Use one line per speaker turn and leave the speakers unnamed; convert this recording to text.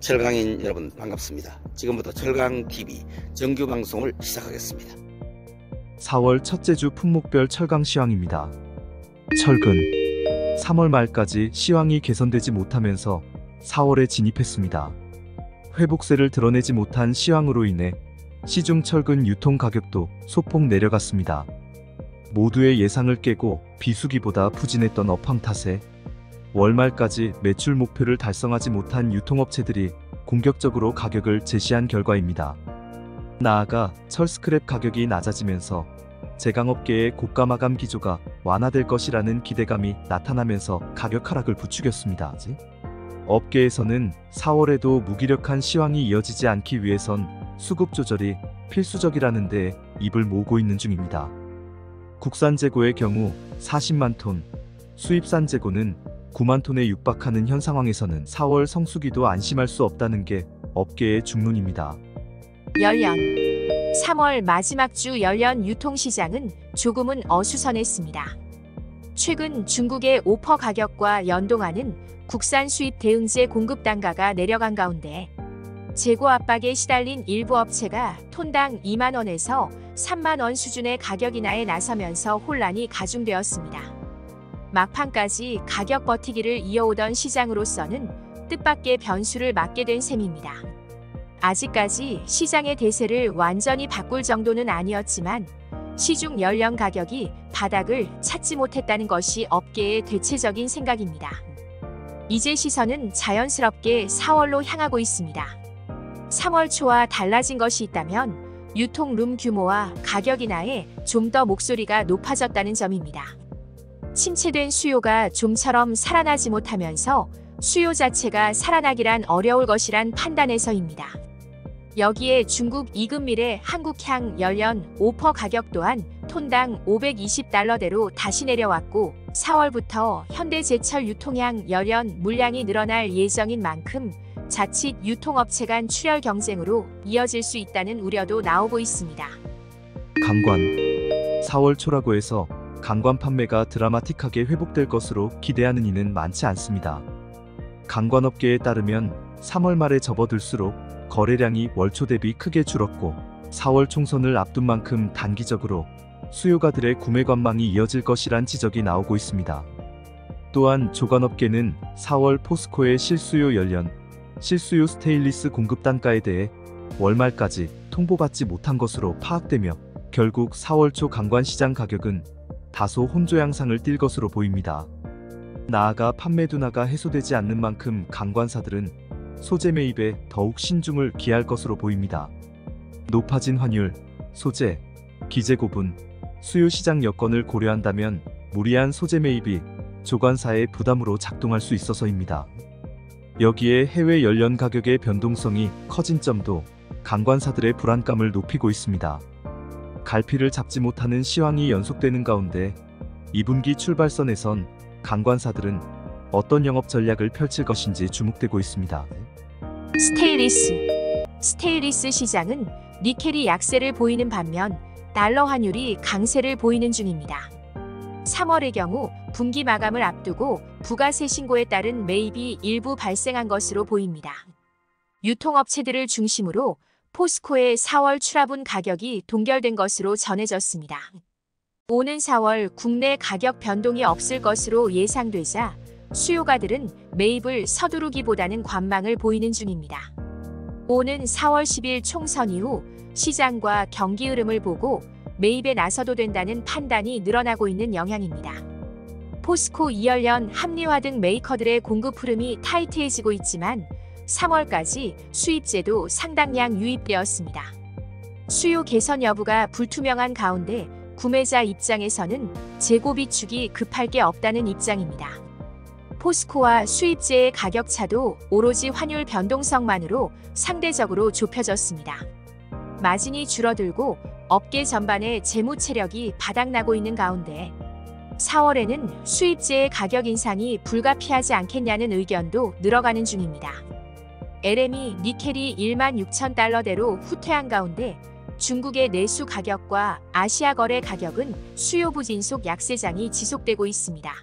철강인 여러분 반갑습니다. 지금부터 철강TV 정규 방송을 시작하겠습니다.
4월 첫째 주 품목별 철강 시황입니다. 철근 3월 말까지 시황이 개선되지 못하면서 4월에 진입했습니다. 회복세를 드러내지 못한 시황으로 인해 시중 철근 유통 가격도 소폭 내려갔습니다. 모두의 예상을 깨고 비수기보다 부진했던 업황 탓에 월말까지 매출 목표를 달성하지 못한 유통업체들이 공격적으로 가격을 제시한 결과입니다. 나아가 철 스크랩 가격이 낮아지면서 제강업계의 고가 마감 기조가 완화될 것이라는 기대감이 나타나면서 가격 하락을 부추겼습니다. 업계에서는 4월에도 무기력한 시황이 이어지지 않기 위해선 수급 조절이 필수적이라는 데 입을 모으고 있는 중입니다. 국산 재고의 경우 40만 톤, 수입산 재고는 9만 톤에 육박하는 현 상황에서는 4월 성수기도 안심할 수 없다는 게 업계의 중론입니다.
열연 3월 마지막 주 열연 유통시장은 조금은 어수선했습니다. 최근 중국의 오퍼 가격과 연동하는 국산 수입 대응제 공급 단가가 내려간 가운데 재고 압박에 시달린 일부 업체가 톤당 2만 원에서 3만 원 수준의 가격 인하에 나서면서 혼란이 가중되었습니다. 막판까지 가격 버티기를 이어오던 시장으로서는 뜻밖의 변수를 맞게 된 셈입니다. 아직까지 시장의 대세를 완전히 바꿀 정도는 아니었지만 시중 연령 가격이 바닥을 찾지 못했다는 것이 업계의 대체적인 생각입니다. 이제 시선은 자연스럽게 4월로 향하고 있습니다. 3월 초와 달라진 것이 있다면 유통룸 규모와 가격 인하에 좀 더 목소리가 높아졌다는 점입니다. 침체된 수요가 좀처럼 살아나지 못하면서 수요 자체가 살아나기란 어려울 것이란 판단에서입니다. 여기에 중국 이금밀의 한국향 열연 오퍼 가격 또한 톤당 520달러대로 다시 내려왔고 4월부터 현대제철 유통향 열연 물량이 늘어날 예정인 만큼 자칫 유통업체 간 출혈 경쟁으로 이어질 수 있다는 우려도 나오고 있습니다.
강관 4월 초라고 해서 강관 판매가 드라마틱하게 회복될 것으로 기대하는 이는 많지 않습니다. 강관업계에 따르면 3월 말에 접어들수록 거래량이 월초 대비 크게 줄었고 4월 총선을 앞둔 만큼 단기적으로 수요가들의 구매 관망이 이어질 것이란 지적이 나오고 있습니다. 또한 조간업계는 4월 포스코의 실수요 연연, 실수요 스테인리스 공급 단가에 대해 월말까지 통보받지 못한 것으로 파악되며 결국 4월 초 강관 시장 가격은 다소 혼조 양상을 띌 것으로 보입니다. 나아가 판매 둔화가 해소되지 않는 만큼 강관사들은 소재 매입에 더욱 신중을 기할 것으로 보입니다. 높아진 환율, 소재, 기재 고분, 수요 시장 여건을 고려한다면 무리한 소재 매입이 조관사의 부담으로 작동할 수 있어서입니다. 여기에 해외 연련 가격의 변동성이 커진 점도 강관사들의 불안감을 높이고 있습니다. 갈피를 잡지 못하는 시황이 연속되는 가운데 2분기 출발선에선 강관사들은 어떤 영업 전략을 펼칠 것인지 주목되고 있습니다.
스테인리스 시장은 니켈이 약세를 보이는 반면 달러 환율이 강세를 보이는 중입니다. 3월의 경우 분기 마감을 앞두고 부가세 신고에 따른 매입이 일부 발생한 것으로 보입니다. 유통업체들을 중심으로 포스코의 4월 출하분 가격이 동결된 것으로 전해졌습니다. 오는 4월 국내 가격 변동이 없을 것으로 예상되자 수요가들은 매입을 서두르기보다는 관망을 보이는 중입니다. 오는 4월 10일 총선 이후 시장과 경기 흐름을 보고 매입에 나서도 된다는 판단이 늘어나고 있는 영향입니다. 포스코 이열연 합리화 등 메이커들의 공급 흐름이 타이트해지고 있지만 3월까지 수입제도 상당량 유입되었습니다. 수요 개선 여부가 불투명한 가운데 구매자 입장에서는 재고 비축이 급할 게 없다는 입장입니다. 포스코와 수입제의 가격 차도 오로지 환율 변동성만으로 상대적으로 좁혀졌습니다. 마진이 줄어들고 업계 전반의 재무 체력이 바닥나고 있는 가운데 4월에는 수입제의 가격 인상이 불가피하지 않겠냐는 의견도 늘어가는 중입니다. LME 니켈이 16,000달러대로 후퇴한 가운데 중국의 내수 가격과 아시아 거래 가격은 수요 부진 속 약세장이 지속되고 있습니다.